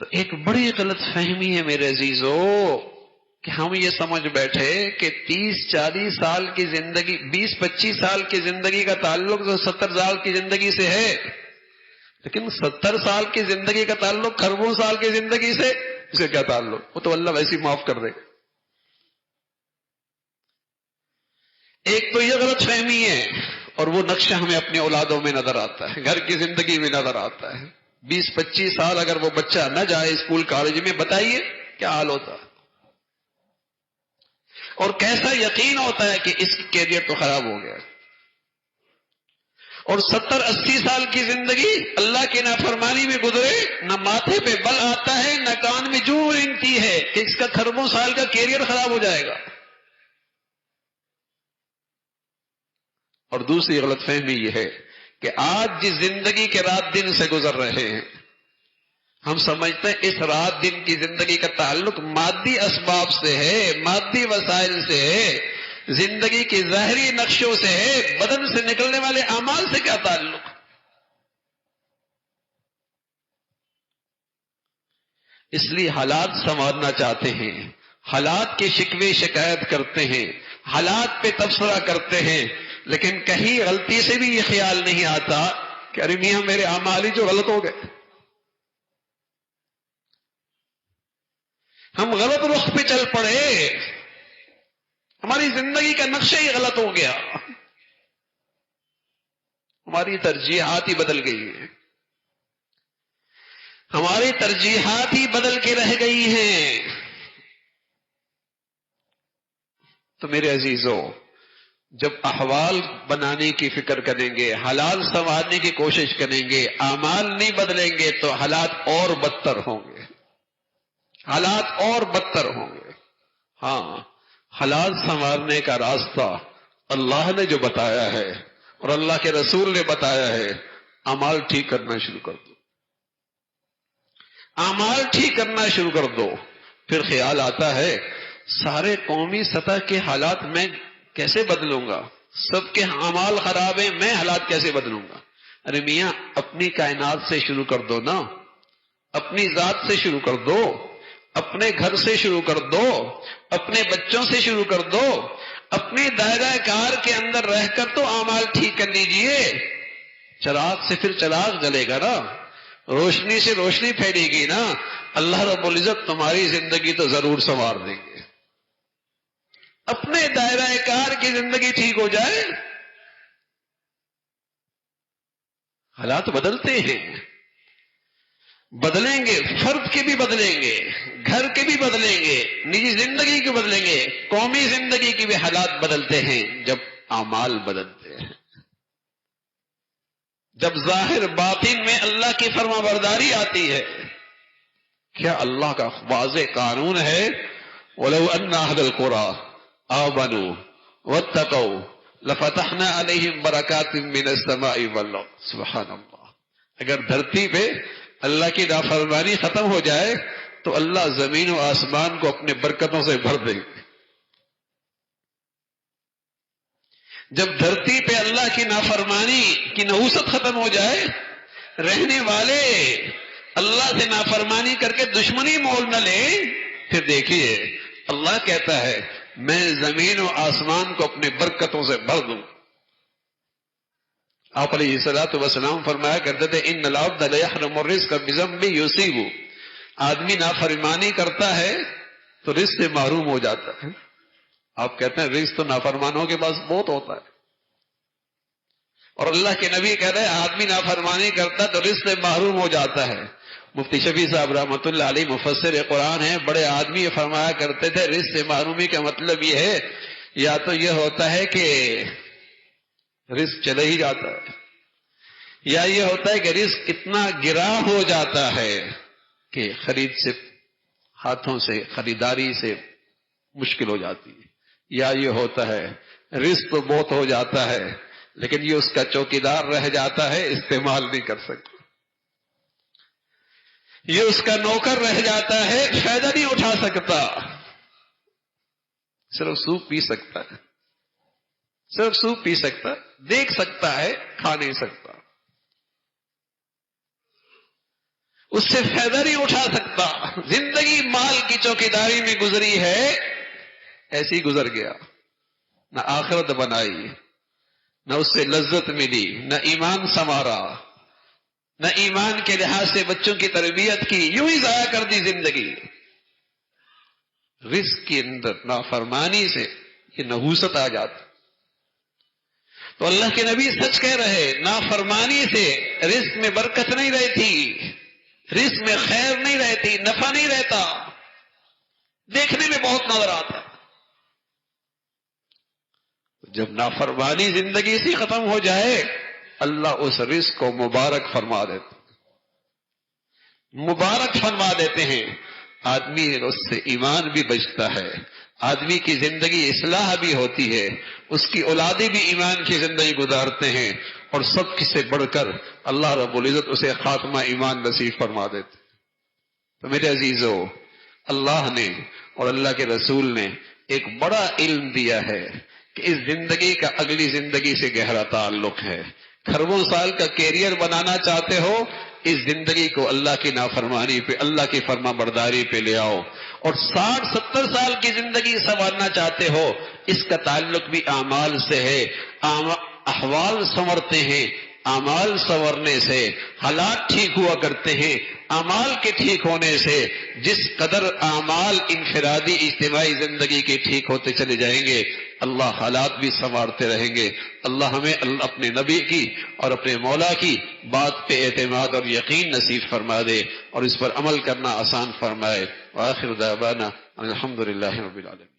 تو ایک بڑی غلط فہمی ہے میرے عزیزو کہ ہم یہ سمجھ بیٹھے کہ 30-40 سال کی زندگی، 20-25 سال کی زندگی کا تعلق تو 70 سال کی زندگی سے ہے، لیکن 70 سال کی زندگی کا تعلق خربوں سال کی زندگی سے اس کا کیا تعلق؟ وہ تو اللہ ویسے ہی معاف کر دے گا۔ ایک تو یہ غلط فہمی ہے، اور وہ نقشہ ہمیں اپنے اولادوں میں نظر آتا ہے، گھر کی زندگی میں نظر آتا ہے۔ 20-25 سال اگر وہ بچہ نہ جائے اسکول کالج میں، بتائیے کیا حال ہوتا ہے، اور کیسا یقین ہوتا ہے کہ اس کی کیریئر تو خراب ہو گیا۔ اور 70-80 سال کی زندگی اللہ کی نافرمانی میں گزرے، نہ ماتھے پہ بل آتا ہے، نہ کان میں جو رنگتی ہے کہ اس کا خربوں سال کا کیریئر خراب ہو جائے گا۔ اور دوسری غلط فہمی یہ ہے کہ آج جس زندگی کے رات دن سے گزر رہے ہیں، ہم سمجھتے ہیں اس رات دن کی زندگی کا تعلق مادی اسباب سے ہے، مادی وسائل سے ہے، زندگی کی ظاہری نقشوں سے ہے، بدن سے نکلنے والے اعمال سے کیا تعلق؟ اس لیے حالات سنوارنا چاہتے ہیں، حالات کی شکوے شکایت کرتے ہیں، حالات پہ تبصرہ کرتے ہیں، لیکن کہیں غلطی سے بھی یہ خیال نہیں آتا کہ ارے میاں میرے اعمال ہی جو غلط ہو گئے، ہم غلط رخ پہ چل پڑے، ہماری زندگی کا نقشہ ہی غلط ہو گیا، ہماری ترجیحات ہی بدل گئی ہیں، ہماری ترجیحات ہی بدل کے رہ گئی ہیں۔ تو میرے عزیزو، جب احوال بنانے کی فکر کریں گے، حالات سنوارنے کی کوشش کریں گے، اعمال نہیں بدلیں گے تو حالات اور بدتر ہوں گے، حالات اور بدتر ہوں گے۔ ہاں، حالات سنوارنے کا راستہ اللہ نے جو بتایا ہے اور اللہ کے رسول نے بتایا ہے، اعمال ٹھیک کرنا شروع کر دو، اعمال ٹھیک کرنا شروع کر دو۔ پھر خیال آتا ہے سارے قومی سطح کے حالات میں کیسے بدلوں گا، سب کے اعمال خراب ہیں، میں حالات کیسے بدلوں گا؟ ارے میاں اپنی کائنات سے شروع کر دو نا، اپنی ذات سے شروع کر دو، اپنے گھر سے شروع کر دو، اپنے بچوں سے شروع کر دو، اپنے دائرہ کار کے اندر رہ کر تو اعمال ٹھیک کر لیجئے۔ چراغ سے پھر چراغ جلے گا نا، روشنی سے روشنی پھیلے گی نا، اللہ رب العزت تمہاری زندگی تو ضرور سنوار دیں گے۔ اپنے دائرہ کار کی زندگی ٹھیک ہو جائے، حالات بدلتے ہیں، بدلیں گے، فرد کے بھی بدلیں گے، گھر کے بھی بدلیں گے، نجی زندگی کے بدلیں گے، قومی زندگی کے بھی حالات بدلتے ہیں جب اعمال بدلتے ہیں، جب ظاہر باطن میں اللہ کی فرما برداری آتی ہے۔ کیا اللہ کا واضح قانون ہے، وَلَوْ أَنَّ أَهْلَ الْقُرَىٰ آمنوا واتقوا لفتحنا علیہم برکات من السماء والارض۔ سبحان اللہ، اگر دھرتی پہ اللہ کی نافرمانی ختم ہو جائے تو اللہ زمین و آسمان کو اپنے برکتوں سے بھر دے گے۔ جب دھرتی پہ اللہ کی نافرمانی کی نحوست ختم ہو جائے، رہنے والے اللہ سے نافرمانی کر کے دشمنی مول نہ لیں، پھر دیکھیے اللہ کہتا ہے میں زمین و آسمان کو اپنے برکتوں سے بھر دوں۔ آپ علیہ الصلوۃ والسلام فرمایا کرتے تھے ان العبد لیحرم الرزق بذنب یصیب، آدمی نافرمانی کرتا ہے تو رزق سے محروم ہو جاتا ہے۔ آپ کہتے ہیں رزق تو نافرمانوں کے پاس بہت ہوتا ہے، اور اللہ کے نبی کہہ رہے ہیں آدمی نافرمانی کرتا تو رزق سے محروم ہو جاتا ہے۔ مفتی شفیع صاحب رحمۃ اللہ علیہ مفسر قرآن ہیں، بڑے آدمی فرمایا کرتے تھے رزق سے محرومی کا مطلب یہ ہے یا تو یہ ہوتا ہے کہ رزق چلے ہی جاتا ہے، یا یہ ہوتا ہے کہ رزق اتنا گرا ہو جاتا ہے کہ خرید سے ہاتھوں سے خریداری سے مشکل ہو جاتی ہے، یا یہ ہوتا ہے رزق تو بہت ہو جاتا ہے لیکن یہ اس کا چوکیدار رہ جاتا ہے، استعمال نہیں کر سکتا، یہ اس کا نوکر رہ جاتا ہے، فائدہ نہیں اٹھا سکتا، صرف سوپ پی سکتا ہے، صرف سوپ پی سکتا، دیکھ سکتا ہے، کھا نہیں سکتا۔ اس سے فائدہ نہیں اٹھا سکتا. زندگی مال کی چوکیداری میں گزری ہے، ایسی گزر گیا، نہ آخرت بنائی، نہ اس سے لذت ملی، نہ ایمان سنوارا، نہ ایمان کے لحاظ سے بچوں کی تربیت کی، یوں ہی ضائع کر دی زندگی. رزق کے اندر نافرمانی سے یہ نحوست آ جاتی. تو اللہ کے نبی سچ کہہ رہے، نافرمانی سے رزق میں برکت نہیں رہتی، رزق میں خیر نہیں رہتی، نفع نہیں رہتا، دیکھنے میں بہت نظر آتا. جب نافرمانی زندگی سے ختم ہو جائے، اللہ اس رزق کو مبارک فرما دیتے، مبارک فرما دیتے ہیں. آدمی اس سے ایمان بھی بچتا ہے، آدمی کی زندگی اصلاح بھی ہوتی ہے، اس کی اولادیں بھی ایمان کی زندگی گزارتے ہیں، اور سب سے بڑھ کر اللہ رب العزت اسے خاتمہ ایمان نصیب فرما دیتے. تو میرے عزیزو، اللہ نے اور اللہ کے رسول نے ایک بڑا علم دیا ہے کہ اس زندگی کا اگلی زندگی سے گہرا تعلق ہے. کھربوں سال کا کیریئر بنانا چاہتے ہو، اس زندگی کو اللہ کی نافرمانی پہ، اللہ کی فرما برداری پہ لے آؤ. اور 60-70 سال کی زندگی سنوارنا چاہتے ہو، اس کا تعلق بھی اعمال سے ہے. احوال سنورتے ہیں، اعمال سنورنے سے حالات ٹھیک ہوا کرتے ہیں. اعمال کے ٹھیک ہونے سے جس قدر اعمال انفرادی اجتماعی زندگی کے ٹھیک ہوتے چلے جائیں گے، اللہ حالات بھی سنوارتے رہیں گے. اللہ ہمیں اپنے نبی کی اور اپنے مولا کی بات پہ اعتماد اور یقین نصیب فرما دے، اور اس پر عمل کرنا آسان فرمائے. وآخر دعوانا الحمدللہ رب العالمین.